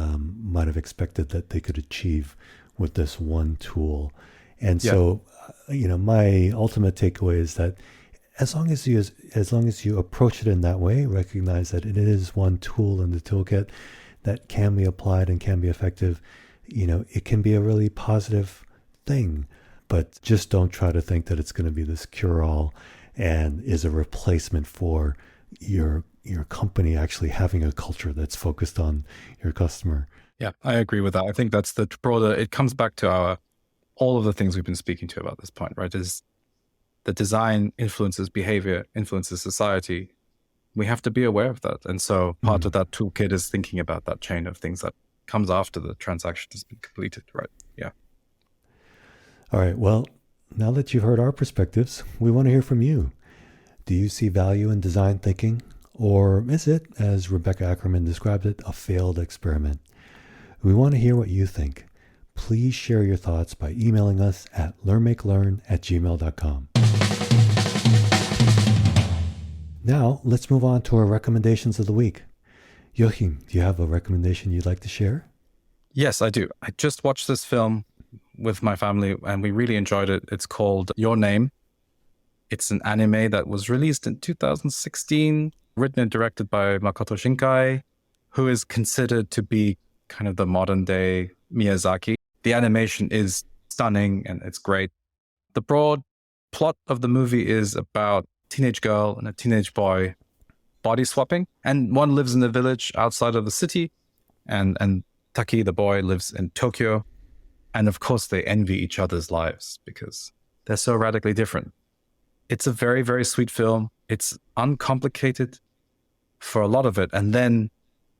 might have expected that they could achieve with this one tool. And so, my ultimate takeaway is that as long as you approach it in that way, recognize that it is one tool in the toolkit that can be applied and can be effective, it can be a really positive thing. but just don't try to think that it's going to be this cure-all and is a replacement for your company actually having a culture that's focused on your customer.
Yeah, I agree with that. I think that's the broader, it comes back to all of the things we've been speaking to about this point, right? Is the design influences behavior, influences society. We have to be aware of that. And so part of that toolkit is thinking about that chain of things that comes after the transaction has been completed, right? Yeah.
All right. Well, now that you've heard our perspectives, we want to hear from you. Do you see value in design thinking? Or is it, as Rebecca Ackerman described it, a failed experiment? We want to hear what you think. Please share your thoughts by emailing us at learnmakelearn@gmail.com. Now, let's move on to our recommendations of the week. Joachim, do you have a recommendation you'd like to share?
Yes, I do. I just watched this film with my family and we really enjoyed it. It's called Your Name. It's an anime that was released in 2016, written and directed by Makoto Shinkai, who is considered to be kind of the modern day Miyazaki. The animation is stunning and it's great. The broad plot of the movie is about a teenage girl and a teenage boy body swapping, and one lives in a village outside of the city, and Taki, the boy, lives in Tokyo. And of course, they envy each other's lives because they're so radically different. It's a very, very sweet film. It's uncomplicated for a lot of it. And then,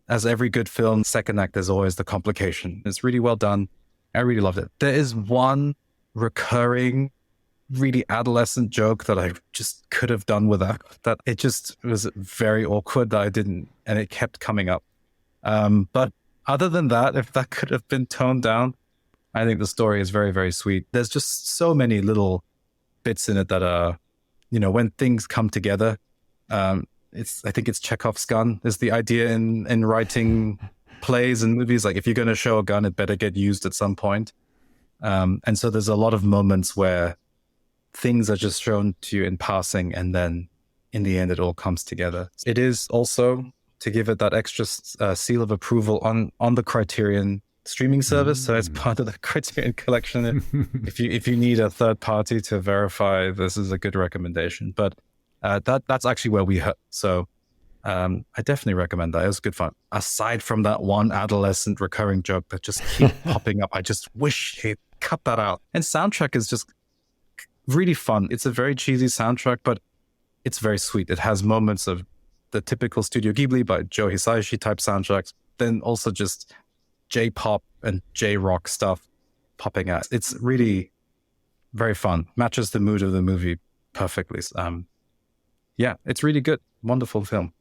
as every good film, second act, there's always the complication. It's really well done. I really loved it. There is one recurring, really adolescent joke that I just could have done without. That it just was very awkward that I didn't, and it kept coming up. But other than that, if that could have been toned down, I think the story is very, very sweet. There's just so many little bits in it that are, when things come together, I think it's Chekhov's gun is the idea in writing plays and movies. Like if you're going to show a gun, it better get used at some point. And so there's a lot of moments where things are just shown to you in passing, and then in the end, it all comes together. It is also to give it that extra seal of approval on the Criterion streaming service. So it's part of the Criterion collection. If you need a third party to verify, this is a good recommendation. But that's actually where we hurt. So I definitely recommend that. It was good fun. Aside from that one adolescent recurring joke that just keeps popping up, I just wish he'd cut that out. And soundtrack is just really fun. It's a very cheesy soundtrack, but it's very sweet. It has moments of the typical Studio Ghibli by Joe Hisaishi type soundtracks, then also just J-pop and J-rock stuff popping out. It's really very fun. Matches the mood of the movie perfectly. Yeah, it's really good. Wonderful film.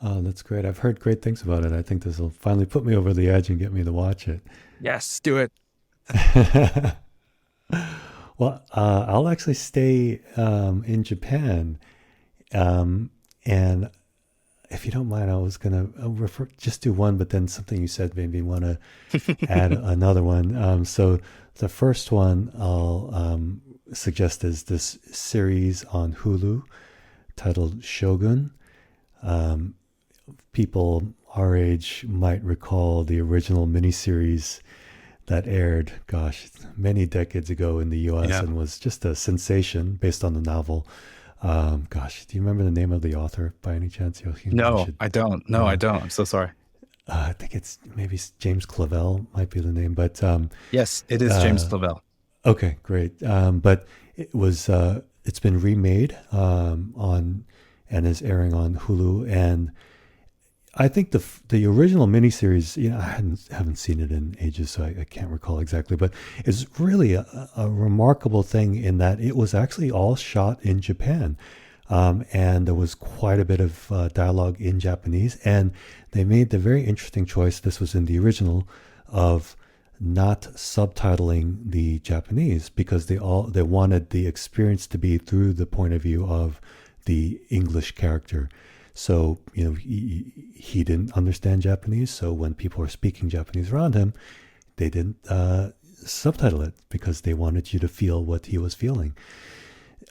Oh, that's great. I've heard great things about it. I think this will finally put me over the edge and get me to watch it.
Yes, do it.
Well, I'll actually stay in Japan. And if you don't mind, I was going to just do one, but then something you said made me want to add another one. So the first one I'll suggest is this series on Hulu titled Shogun. People our age might recall the original miniseries that aired, many decades ago in the US and was just a sensation based on the novel. Do you remember the name of the author by any chance, Joachim?
No, I don't. No, I don't. I'm so sorry.
I think it's maybe James Clavell might be the name, but
yes, it is James Clavell.
Okay, great. But it was it's been remade on and is airing on Hulu, and I think the original miniseries, I haven't seen it in ages, so I can't recall exactly, but it's really a remarkable thing in that it was actually all shot in Japan. And there was quite a bit of dialogue in Japanese, and they made the very interesting choice, this was in the original, of not subtitling the Japanese because they wanted the experience to be through the point of view of the English character. So, he didn't understand Japanese. So when people were speaking Japanese around him, they didn't subtitle it because they wanted you to feel what he was feeling.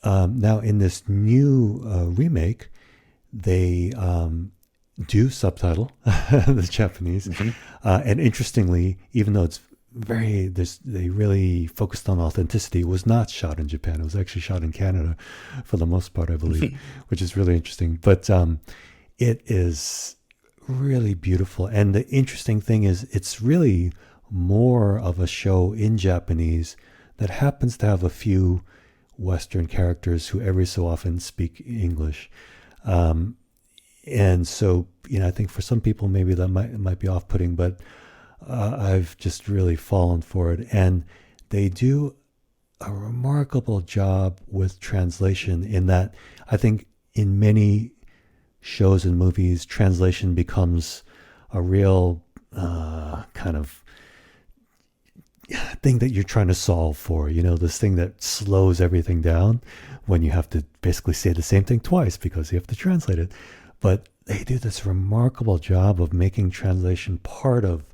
Now, in this new remake, they do subtitle the Japanese. And interestingly, even though it's they really focused on authenticity. It was not shot in Japan. It was actually shot in Canada for the most part, I believe, which is really interesting. But it is really beautiful. And the interesting thing is, it's really more of a show in Japanese that happens to have a few Western characters who every so often speak English. Um, and so, I think for some people maybe that might be off-putting, but I've just really fallen for it. And they do a remarkable job with translation in that I think in many shows and movies, translation becomes a real kind of thing that you're trying to solve for. This thing that slows everything down when you have to basically say the same thing twice because you have to translate it. But they do this remarkable job of making translation part of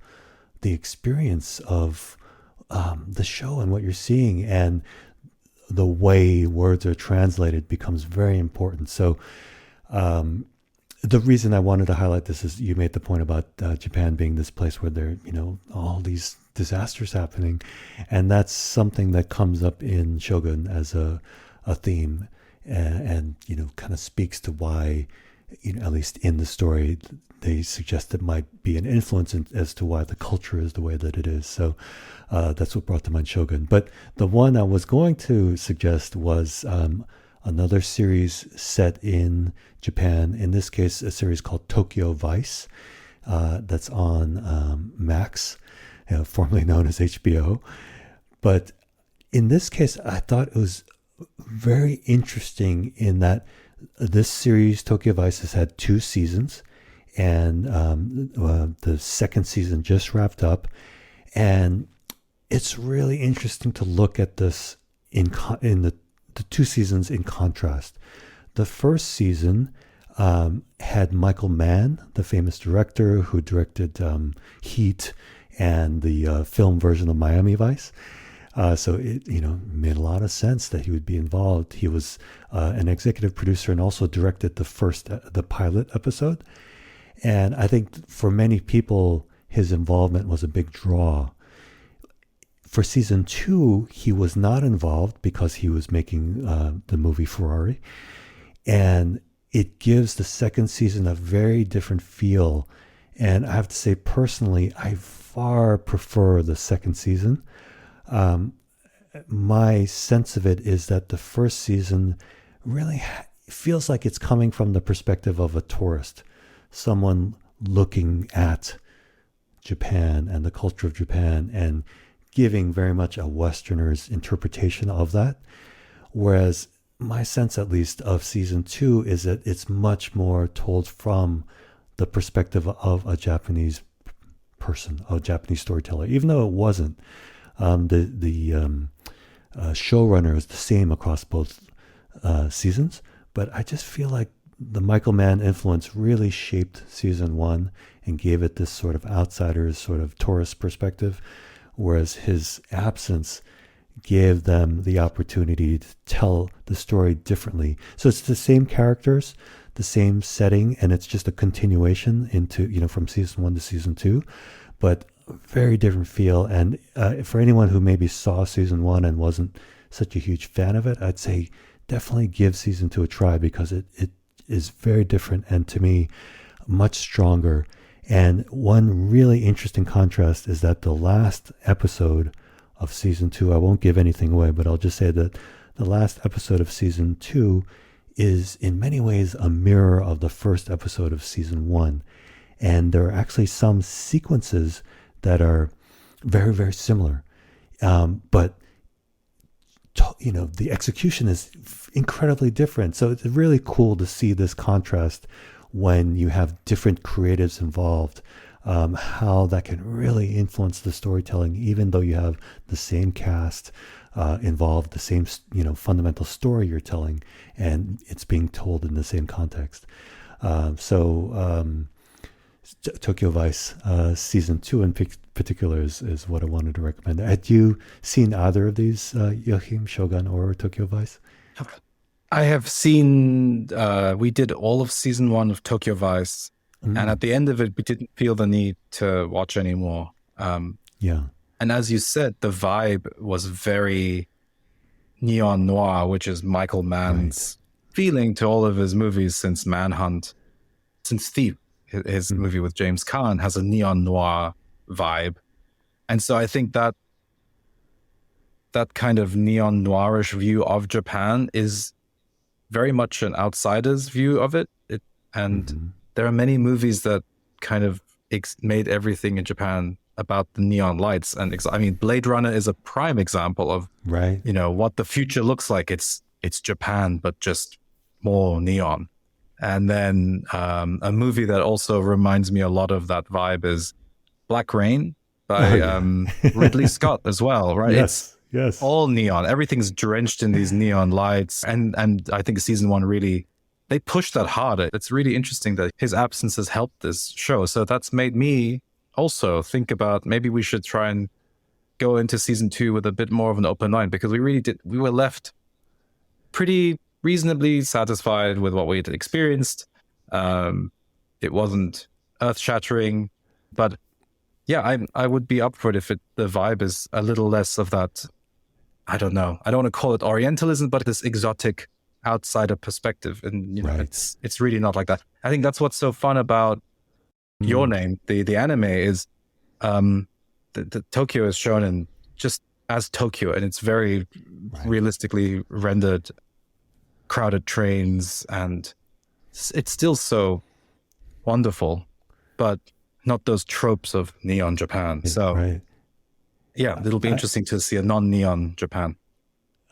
the experience of the show and what you're seeing, and the way words are translated becomes very important. So the reason I wanted to highlight this is you made the point about Japan being this place where there, all these disasters happening, and that's something that comes up in Shogun as a theme, and kind of speaks to why, at least in the story, they suggest it might be an influence as to why the culture is the way that it is. So that's what brought to mind Shogun. But the one I was going to suggest was another series set in Japan, in this case, a series called Tokyo Vice, that's on Max, formerly known as HBO. But in this case, I thought it was very interesting in that this series, Tokyo Vice, has had 2 seasons, and the second season just wrapped up. And it's really interesting to look at this in the 2 seasons in contrast. The first season had Michael Mann, the famous director who directed Heat and the film version of Miami Vice. So it made a lot of sense that he would be involved. He was an executive producer and also directed the pilot episode. And I think for many people, his involvement was a big draw. For season 2, he was not involved because he was making the movie Ferrari. And it gives the second season a very different feel. And I have to say, personally, I far prefer the second season. My sense of it is that the first season really feels like it's coming from the perspective of a tourist, someone looking at Japan and the culture of Japan and giving very much a Westerner's interpretation of that. Whereas my sense, at least, of season 2 is that it's much more told from the perspective of a Japanese person, a Japanese storyteller, even though it wasn't. The showrunner is the same across both seasons, but I just feel like the Michael Mann influence really shaped season 1 and gave it this sort of outsider's, sort of tourist perspective, whereas his absence gave them the opportunity to tell the story differently. So it's the same characters, the same setting, and it's just a continuation into, from season 1 to season 2, but very different feel. And for anyone who maybe saw season 1 and wasn't such a huge fan of it, I'd say definitely give season 2 a try, because it is very different and, to me, much stronger. And one really interesting contrast is that the last episode of season 2, I won't give anything away, but I'll just say that the last episode of season 2 is in many ways a mirror of the first episode of season 1. And there are actually some sequences that are very, very similar. But the execution is incredibly different. So it's really cool to see this contrast when you have different creatives involved, how that can really influence the storytelling, even though you have the same cast involved, the same fundamental story you're telling, and it's being told in the same context. Tokyo Vice season 2 in particular is what I wanted to recommend. Had you seen either of these, Joachim, Shogun or Tokyo Vice?
I have seen, we did all of season 1 of Tokyo Vice, and at the end of it, we didn't feel the need to watch anymore.
Yeah.
And as you said, the vibe was very neon noir, which is Michael Mann's feeling to all of his movies since Manhunt, since Thief, his movie with James Caan, has a neon noir vibe. And so I think that kind of neon noirish view of Japan is very much an outsider's view of it. And there are many movies that kind of made everything in Japan about the neon lights. And I mean, Blade Runner is a prime example of, what the future looks like. It's Japan, but just more neon. And then a movie that also reminds me a lot of that vibe is Black Rain by Ridley Scott as well, right?
Yes.
All neon. Everything's drenched in these neon lights. And I think season 1 really, they pushed that harder. It's really interesting that his absence has helped this show. So that's made me also think about maybe we should try and go into season 2 with a bit more of an open mind, because we were left pretty reasonably satisfied with what we had experienced. It wasn't earth-shattering, but yeah, I would be up for it if the vibe is a little less of that. I don't know. I don't want to call it Orientalism, but this exotic outsider perspective. And it's really not like that. I think that's what's so fun about Your Name, the anime, is the Tokyo is shown in just as Tokyo, and it's very realistically rendered, crowded trains, and it's still so wonderful, but not those tropes of neon Japan. So yeah, it'll be interesting to see a non-neon Japan.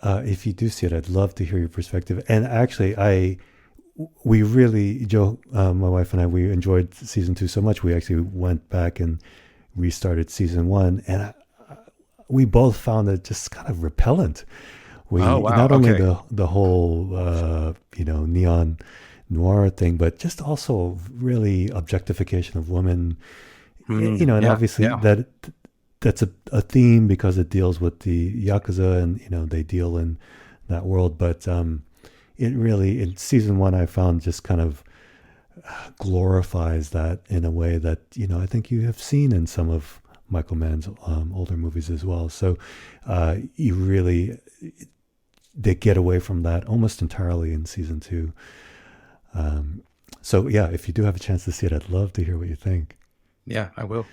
If you do see it, I'd love to hear your perspective. And actually, we really, Joe, my wife and I, we enjoyed season 2 so much. We actually went back and restarted season 1, and we both found it just kind of repellent. Not only the whole, neon noir thing, but just also really objectification of women, and obviously that's a theme because it deals with the Yakuza, and, they deal in that world. But it really, in season 1, I found just kind of glorifies that in a way that, I think you have seen in some of Michael Mann's older movies as well. So they get away from that almost entirely in season 2. So yeah, if you do have a chance to see it, I'd love to hear what you think.
Yeah, I will.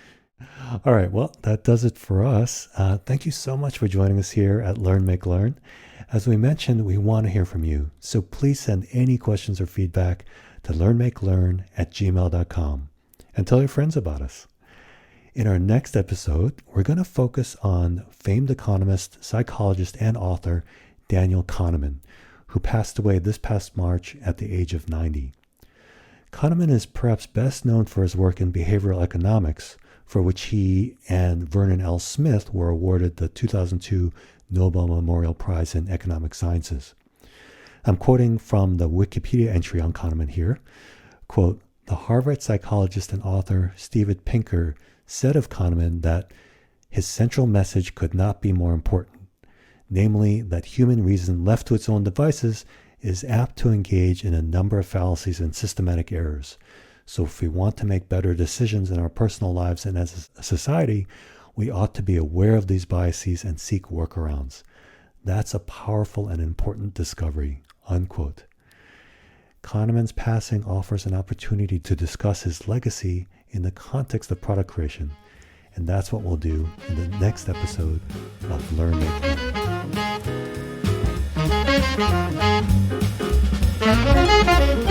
All right. Well, that does it for us. Thank you so much for joining us here at Learn, Make, Learn. As we mentioned, we want to hear from you. So please send any questions or feedback to learnmakelearn@gmail.com and tell your friends about us. In our next episode, we're going to focus on famed economist, psychologist, and author Daniel Kahneman, who passed away this past March at the age of 90. Kahneman is perhaps best known for his work in behavioral economics, for which he and Vernon L. Smith were awarded the 2002 Nobel Memorial Prize in Economic Sciences. I'm quoting from the Wikipedia entry on Kahneman here. Quote, "The Harvard psychologist and author Steven Pinker said of Kahneman that his central message could not be more important, namely that human reason left to its own devices is apt to engage in a number of fallacies and systematic errors. So if we want to make better decisions in our personal lives and as a society, we ought to be aware of these biases and seek workarounds. That's a powerful and important discovery," unquote. Kahneman's passing offers an opportunity to discuss his legacy in the context of product creation. And that's what we'll do in the next episode of Learn, Make, Learn.